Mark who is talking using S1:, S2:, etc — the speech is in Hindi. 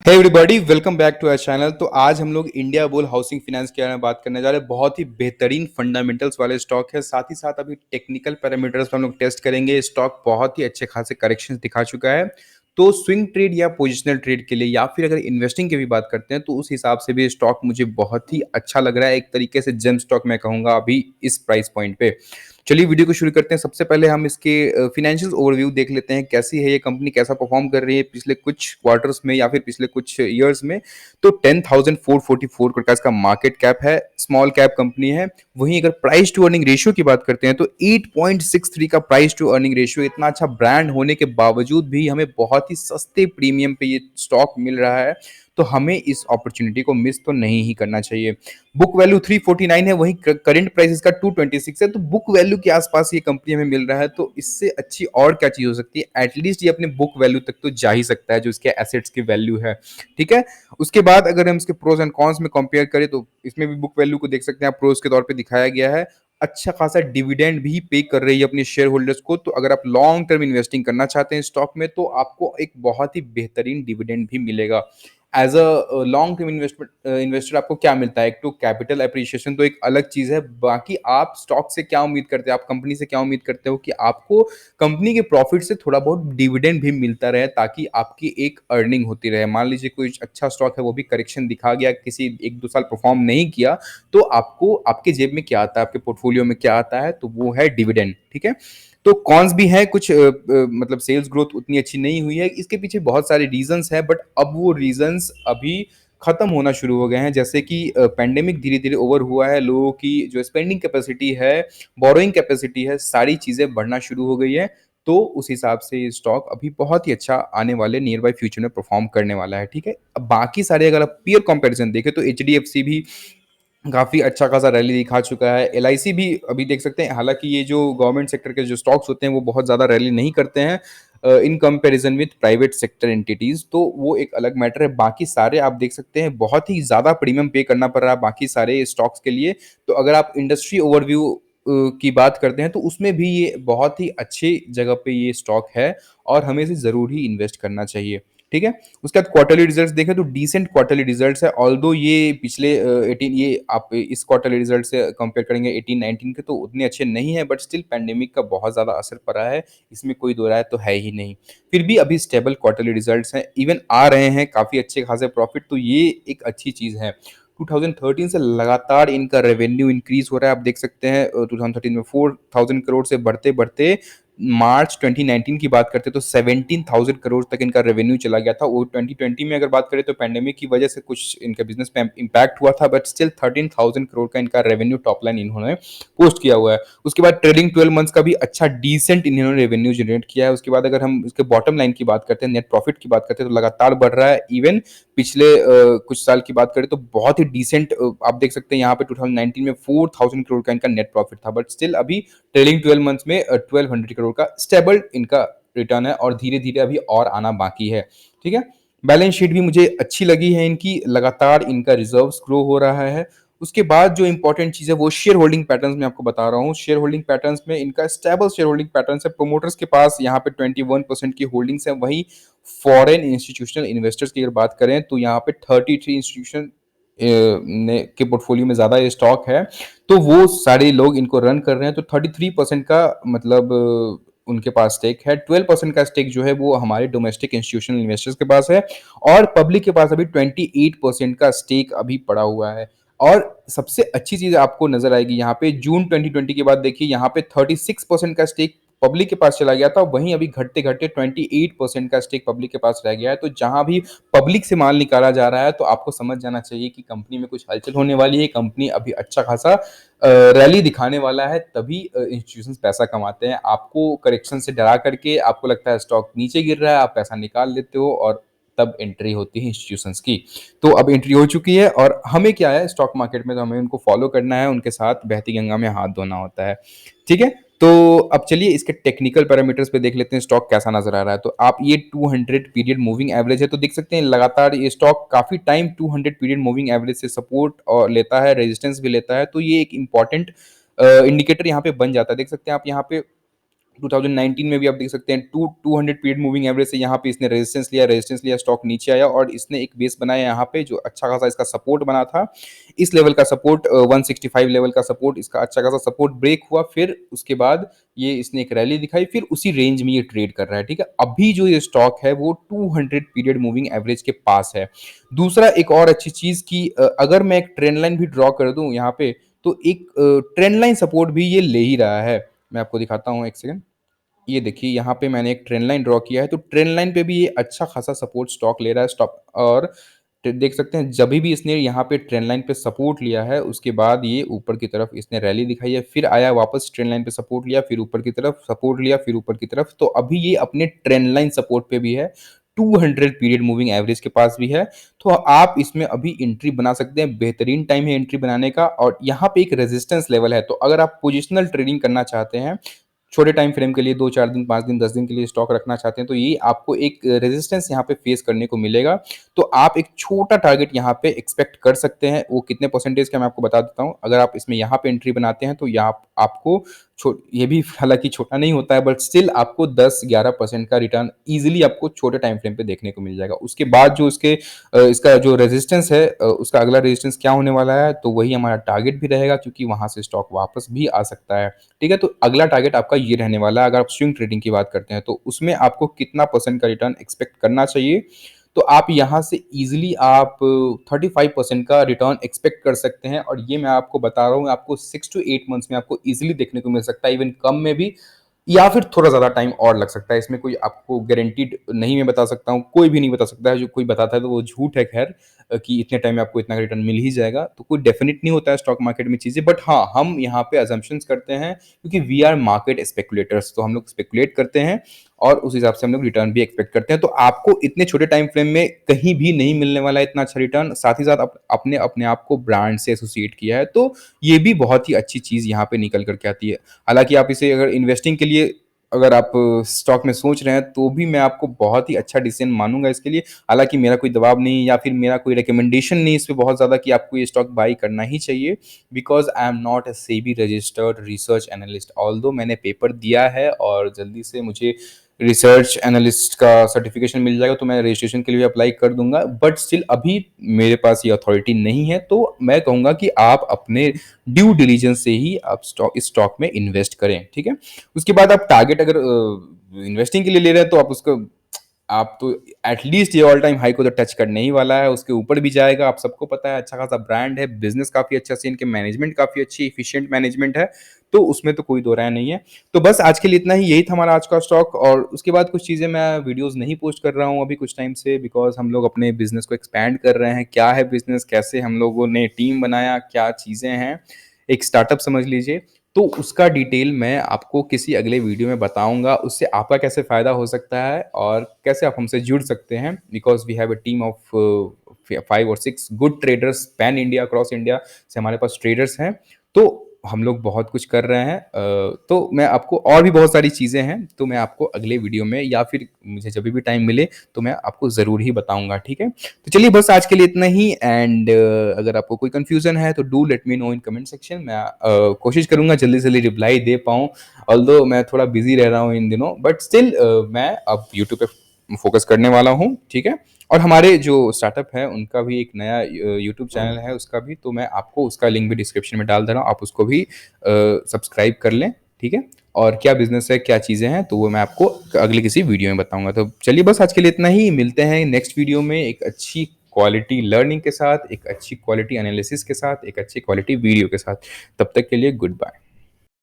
S1: Hey everybody, welcome back to our channel. तो आज हम लोग इंडिया बुल हाउसिंग फाइनेंस के बारे में बात करने जा रहे हैं। बहुत ही बेहतरीन फंडामेंटल्स वाले स्टॉक है। साथ ही साथ अभी टेक्निकल पैरामीटर्स पे हम लोग टेस्ट करेंगे। स्टॉक बहुत ही अच्छे खासे करेक्शंस दिखा चुका है। तो स्विंग ट्रेड या पोजिशनल ट्रेड के लिए या फिर अगर इन्वेस्टिंग की भी बात करते हैं तो उस हिसाब से भी स्टॉक मुझे बहुत ही अच्छा लग रहा है। एक तरीके से जेम स्टॉक मैं कहूंगा अभी इस प्राइस पॉइंट पे। चलिए वीडियो को शुरू करते हैं। सबसे पहले हम इसके फिनेंशियल ओवरव्यू देख लेते हैं, कैसी है ये कंपनी, कैसा परफॉर्म कर रही है पिछले कुछ क्वार्टर्स में या फिर पिछले कुछ ईयर्स में। तो 10,444 करोड़ का इसका मार्केट कैप है, स्मॉल कैप कंपनी है। वहीं अगर प्राइस टू अर्निंग रेशियो की बात करते हैं तो 8.63 का प्राइस टू अर्निंग रेशियो। इतना अच्छा ब्रांड होने के बावजूद भी हमें बहुत ही सस्ते प्रीमियम पे ये स्टॉक मिल रहा है। तो हमें इस अपॉर्चुनिटी को मिस तो नहीं ही करना चाहिए। बुक वैल्यू 349 है, वहीं करंट प्राइस इसका 226 है। तो बुक वैल्यू के आसपास ये कंपनी हमें मिल रहा है, तो इससे अच्छी और क्या चीज हो सकती है। एटलीस्ट ये अपने बुक वैल्यू तक तो जा ही सकता है जो इसके एसेट्स की वैल्यू है। ठीक है। उसके बाद अगर हम इसके प्रोज एंड कॉन्स में कंपेयर करें तो इसमें भी बुक वैल्यू को देख सकते हैं आप, प्रोज के तौर पे दिखाया गया है। अच्छा खासा डिविडेंड भी पे कर रही है अपने शेयर होल्डर्स को। तो अगर आप लॉन्ग टर्म इन्वेस्टिंग करना चाहते हैं स्टॉक में तो आपको एक बहुत ही बेहतरीन डिविडेंड भी मिलेगा। As a long term investor आपको क्या मिलता है? एक तो कैपिटल एप्रिसिएशन तो एक अलग चीज है। बाकी आप स्टॉक से क्या उम्मीद करते हैं, आप कंपनी से क्या उम्मीद करते हो कि आपको कंपनी के प्रॉफिट से थोड़ा बहुत डिविडेंड भी मिलता रहे, ताकि आपकी एक अर्निंग होती रहे। मान लीजिए कोई अच्छा स्टॉक है, वो भी करेक्शन दिखा गया, किसी एक दो साल परफॉर्म नहीं किया, तो आपको आपके जेब में क्या आता है, आपके पोर्टफोलियो में क्या आता है, तो वो है डिविडेंड। ठीक है। तो कॉन्स भी है कुछ, मतलब सेल्स ग्रोथ उतनी अच्छी नहीं हुई है। इसके पीछे बहुत सारे रीजंस हैं, बट अब वो रीजंस अभी खत्म होना शुरू हो गए हैं। जैसे कि पैंडेमिक धीरे धीरे ओवर हुआ है, लोगों की जो स्पेंडिंग कैपेसिटी है, बोरोइंग कैपेसिटी है, सारी चीजें बढ़ना शुरू हो गई है। तो उस हिसाब से ये स्टॉक अभी बहुत ही अच्छा आने वाले नियर बाय फ्यूचर में परफॉर्म करने वाला है। ठीक है। अब बाकी सारे अगर आप पीयर कंपैरिजन देखें तो एचडीएफसी भी काफ़ी अच्छा खासा रैली दिखा चुका है। एलआईसी भी अभी देख सकते हैं, हालांकि ये जो गवर्नमेंट सेक्टर के जो स्टॉक्स होते हैं वो बहुत ज़्यादा रैली नहीं करते हैं in comparison with private sector entities, तो वो एक अलग मैटर है। बाकी सारे आप देख सकते हैं बहुत ही ज़्यादा प्रीमियम पे करना पड़ रहा है बाकी सारे स्टॉक्स के लिए। तो अगर आप इंडस्ट्री ओवरव्यू की बात करते हैं तो उसमें भी ये बहुत ही अच्छी जगह पे ये स्टॉक है और हमें इसे ज़रूर ही इन्वेस्ट करना चाहिए। ठीक है। उसके बाद क्वार्टरली रिजल्ट्स देखें तो डिसेंट क्वार्टरली रिजल्ट्स है। ऑल्दो ये पिछले 18, ये आप इस क्वार्टरली रिजल्ट से कंपेयर करेंगे 18-19 के तो उतने अच्छे नहीं है, बट स्टिल पैंडेमिक का बहुत ज़्यादा असर पड़ा है, इसमें कोई दो राय तो है ही नहीं। फिर भी अभी स्टेबल क्वार्टरली रिजल्ट्स हैं, इवन आ रहे हैं काफ़ी अच्छे खासे प्रॉफिट, तो ये एक अच्छी चीज़ है। 2013 से लगातार इनका रेवेन्यू इंक्रीज हो रहा है। आप देख सकते हैं 2013 में 4,000 करोड़ से बढ़ते बढ़ते मार्च 2019 की बात करते तो 17,000 करोड़ तक इनका रेवेन्यू चला गया था। वो 2020 में अगर बात करें तो पैंडेमिक की वजह से कुछ इनके बिजनेस पे इम्पैक्ट हुआ था, बट स्टिल 13,000 करोड़ का इनका रेवेन्यू टॉप लाइन इन्होंने पोस्ट किया हुआ है। उसके बाद ट्रेलिंग 12 मंथ्स का भी अच्छा डिसेंट इन्होंने रेवेन्यू जनरेट किया है। उसके बाद अगर हम इसके बॉटम लाइन की बात करते हैं, नेट प्रॉफिट की बात करते हैं, तो लगातार बढ़ रहा है। इवन पिछले कुछ साल की बात करें तो बहुत ही डिसेंट, आप देख सकते हैं यहाँ पे 2019 में 4,000 करोड़ का इनका नेट प्रॉफिट था, बट स्टिल अभी ट्रेलिंग 12 मंथ्स में 1,200 करोड़ का स्टेबल इनका रिटर्न है और धीरे धीरे अभी और आना बाकी है। ठीक है। बैलेंस शीट भी मुझे अच्छी लगी है इनकी, लगातार इनका रिजर्व्स ग्रो हो रहा है। उसके बाद जो इंपॉर्टेंट चीज है वो शेयर होल्डिंग पैटर्न्स में आपको बता रहा हूँ। शेयर होल्डिंग पैटर्न्स में इनका स्टेबल शेयर होल्डिंग पैटर्न्स है। प्रोमोटर्स के पास यहाँ पे 21% की होल्डिंग्स है। वहीं फॉरेन इंस्टीट्यूशनल इन्वेस्टर्स की अगर बात करें तो यहाँ पे 33 इंस्टीट्यूशन ने के पोर्टफोलियो में ज्यादा ये स्टॉक है। तो वो सारे लोग इनको रन कर रहे हैं। तो 33% का मतलब उनके पास स्टेक है। 12% का स्टेक जो है वो हमारे डोमेस्टिक इंस्टीट्यूशनल इन्वेस्टर्स के पास है और पब्लिक के पास अभी 28% का स्टेक अभी पड़ा हुआ है। और सबसे अच्छी चीज आपको नजर आएगी यहाँ पे, जून 2020 के बाद देखिए यहाँ पे 36% का स्टेक पब्लिक के पास चला गया था, वहीं अभी घटते घटते 28% का स्टेक पब्लिक के पास रह गया है। तो जहां भी पब्लिक से माल निकाला जा रहा है तो आपको समझ जाना चाहिए कि कंपनी में कुछ हलचल होने वाली है, कंपनी अभी अच्छा खासा रैली दिखाने वाला है। तभी इंस्टीट्यूशंस पैसा कमाते हैं। आपको करेक्शन से डरा करके आपको लगता है स्टॉक नीचे गिर रहा है, आप पैसा निकाल लेते हो और तब एंट्री होती है इंस्टीट्यूशंस की। तो अब एंट्री हो चुकी है और हमें क्या है स्टॉक मार्केट में, तो हमें उनको फॉलो करना है, उनके साथ बहती गंगा में हाथ धोना होता है। ठीक है। तो अब चलिए इसके टेक्निकल पैरामीटर्स पे देख लेते हैं स्टॉक कैसा नजर आ रहा है। तो आप ये 200 पीरियड मूविंग एवरेज है तो देख सकते हैं लगातार ये स्टॉक काफी टाइम 200 पीरियड मूविंग एवरेज से सपोर्ट और लेता है, रेजिस्टेंस भी लेता है। तो ये एक इंपॉर्टेंट इंडिकेटर यहाँ पे बन जाता है। देख सकते हैं आप यहाँ पे 2019 में भी आप देख सकते हैं 200 पीरियड मूविंग एवरेज से यहाँ पे इसने रेजिस्टेंस लिया, स्टॉक नीचे आया और इसने एक बेस बनाया यहाँ पे जो अच्छा खासा इसका सपोर्ट बना था। इस लेवल का सपोर्ट 165 लेवल का सपोर्ट, इसका अच्छा खासा सपोर्ट ब्रेक हुआ, फिर उसके बाद ये इसने एक रैली दिखाई, फिर उसी रेंज में ये ट्रेड कर रहा है, ठीक है। अभी जो ये स्टॉक है वो 200 पीरियड मूविंग एवरेज के पास है। दूसरा एक और अच्छी चीज की अगर मैं एक ट्रेंड लाइन भी ड्रॉ कर दूं यहाँ पे, तो एक ट्रेंड लाइन सपोर्ट भी ये ले ही रहा है। मैं आपको दिखाता हूँ, एक सेकंड। ये देखिए यहाँ पे मैंने एक ट्रेंड लाइन ड्रॉ किया है, तो ट्रेंड लाइन पे भी ये अच्छा खासा सपोर्ट स्टॉक ले रहा है स्टॉक। और देख सकते हैं जब भी इसने यहाँ पे ट्रेंड लाइन पे सपोर्ट लिया है, उसके बाद ये ऊपर की तरफ इसने रैली दिखाई है, फिर आया वापस ट्रेंड लाइन पे सपोर्ट लिया, फिर ऊपर की तरफ सपोर्ट लिया, फिर ऊपर की तरफ। तो अभी ये अपने ट्रेंड लाइन सपोर्ट पे भी है, 200 पीरियड मूविंग एवरेज के पास भी है। तो आप इसमें अभी एंट्री बना सकते हैं, बेहतरीन टाइम है एंट्री बनाने का। और यहाँ पे एक रेजिस्टेंस लेवल है, तो अगर आप पोजिशनल ट्रेडिंग करना चाहते हैं, छोटे टाइम फ्रेम के लिए 2-4 दिन, 5 दिन, 10 दिन के लिए स्टॉक रखना चाहते हैं, तो ये आपको एक रेजिस्टेंस यहाँ पे फेस करने को मिलेगा। तो आप एक छोटा टारगेट यहाँ पे एक्सपेक्ट कर सकते हैं। वो कितने परसेंटेज का मैं आपको बता देता हूँ। अगर आप इसमें यहाँ पे एंट्री बनाते हैं तो यहाँ आपको ये भी हालांकि छोटा नहीं होता है, बट स्टिल आपको 10-11% का रिटर्न इजीली आपको छोटे टाइम फ्रेम पे देखने को मिल जाएगा। उसके बाद जो इसका जो रेजिस्टेंस है, उसका अगला रेजिस्टेंस क्या होने वाला है, तो वही हमारा टारगेट भी रहेगा, क्योंकि वहां से स्टॉक वापस भी आ सकता है, ठीक है। तो अगला टारगेट आपका ये रहने वाला है। अगर आप स्विंग ट्रेडिंग की बात करते हैं तो उसमें आपको कितना परसेंट का रिटर्न एक्सपेक्ट करना चाहिए, तो आप यहाँ से इजीली आप 35% का रिटर्न एक्सपेक्ट कर सकते हैं। और ये मैं आपको बता रहा हूँ, आपको 6 to 8 मंथ्स में आपको इजीली देखने को मिल सकता है, इवन कम में भी, या फिर थोड़ा ज़्यादा टाइम और लग सकता है। इसमें कोई आपको गारंटीड नहीं मैं बता सकता हूँ, कोई भी नहीं बता सकता है। जो कोई बताता है तो वो झूठ है, खैर, कि इतने टाइम में आपको इतना रिटर्न मिल ही जाएगा, तो कोई डेफिनेट नहीं होता है स्टॉक मार्केट में चीज़ें। बट हाँ, हम यहाँ पे अजम्पशंस करते हैं, क्योंकि वी आर मार्केट स्पेकुलेटर्स, तो हम लोग स्पेकुलेट करते हैं और उस हिसाब से हम लोग रिटर्न भी एक्सपेक्ट करते हैं। तो आपको इतने छोटे टाइम फ्रेम में कहीं भी नहीं मिलने वाला है इतना अच्छा रिटर्न। साथ ही साथ अपने अपने आप को ब्रांड से एसोसिएट किया है, तो ये भी बहुत ही अच्छी चीज़ यहाँ पे निकल करके आती है। हालांकि आप इसे अगर इन्वेस्टिंग के लिए अगर आप स्टॉक में सोच रहे हैं, तो भी मैं आपको बहुत ही अच्छा डिसीजन मानूंगा इसके लिए। हालांकि मेरा कोई दबाव नहीं, या फिर मेरा कोई रिकमेंडेशन नहीं इस पे बहुत ज़्यादा कि आपको ये स्टॉक बाई करना ही चाहिए, because I am not a SEBI registered research analyst. Although मैंने पेपर दिया है और जल्दी से मुझे रिसर्च एनालिस्ट का सर्टिफिकेशन मिल जाएगा, तो मैं रजिस्ट्रेशन के लिए अप्लाई कर दूंगा, बट स्टिल अभी मेरे पास ये अथॉरिटी नहीं है। तो मैं कहूँगा कि आप अपने ड्यू डिलीजेंस से ही आप इस स्टॉक में इन्वेस्ट करें, ठीक है। उसके बाद आप टारगेट अगर इन्वेस्टिंग के लिए ले रहे हैं, तो आप तो एटलीस्ट ये ऑल टाइम हाई को तो टच करने ही वाला है, उसके ऊपर भी जाएगा। आप सबको पता है, अच्छा खासा ब्रांड है, बिजनेस काफी अच्छा है, इनके मैनेजमेंट काफी अच्छी इफिशिएंट मैनेजमेंट है, तो उसमें तो कोई दो राय नहीं है। तो बस आज के लिए इतना ही, यही था हमारा आज का स्टॉक। और उसके बाद कुछ चीज़ें मैं वीडियोस नहीं पोस्ट कर रहा हूँ अभी कुछ टाइम से, बिकॉज हम लोग अपने बिजनेस को एक्सपैंड कर रहे हैं। क्या है बिजनेस, कैसे हम लोगों ने टीम बनाया, क्या चीज़ें हैं, एक स्टार्टअप समझ लीजिए। तो उसका डिटेल मैं आपको किसी अगले वीडियो में बताऊंगा, उससे आपका कैसे फ़ायदा हो सकता है और कैसे आप हमसे जुड़ सकते हैं, because we have a team of 5 or 6 good traders pan India, across India से हमारे पास ट्रेडर्स हैं। तो हम लोग बहुत कुछ कर रहे हैं। तो मैं आपको और भी बहुत सारी चीज़ें हैं, तो मैं आपको अगले वीडियो में या फिर मुझे जब भी टाइम मिले तो मैं आपको ज़रूर ही बताऊंगा, ठीक है। तो चलिए बस आज के लिए इतना ही। एंड अगर आपको कोई कंफ्यूजन है तो do let me know in comment section. मैं कोशिश करूंगा जल्दी से जल्दी रिप्लाई दे पाऊँ, ऑल्दो मैं थोड़ा बिजी रह रहा हूँ इन दिनों, बट स्टिल मैं अब यूट्यूब पे फोकस करने वाला हूँ, ठीक है। और हमारे जो स्टार्टअप है उनका भी एक नया यूट्यूब चैनल है, उसका भी, तो मैं आपको उसका लिंक भी डिस्क्रिप्शन में डाल दे रहा हूँ, आप उसको भी सब्सक्राइब कर लें, ठीक है। और क्या बिजनेस है, क्या चीज़ें हैं, तो वो मैं आपको अगले किसी वीडियो में बताऊंगा। तो चलिए बस आज के लिए इतना ही, मिलते हैं नेक्स्ट वीडियो में एक अच्छी क्वालिटी लर्निंग के साथ, एक अच्छी क्वालिटी एनालिसिस के साथ, एक अच्छी क्वालिटी वीडियो के साथ। तब तक के लिए गुड बाय।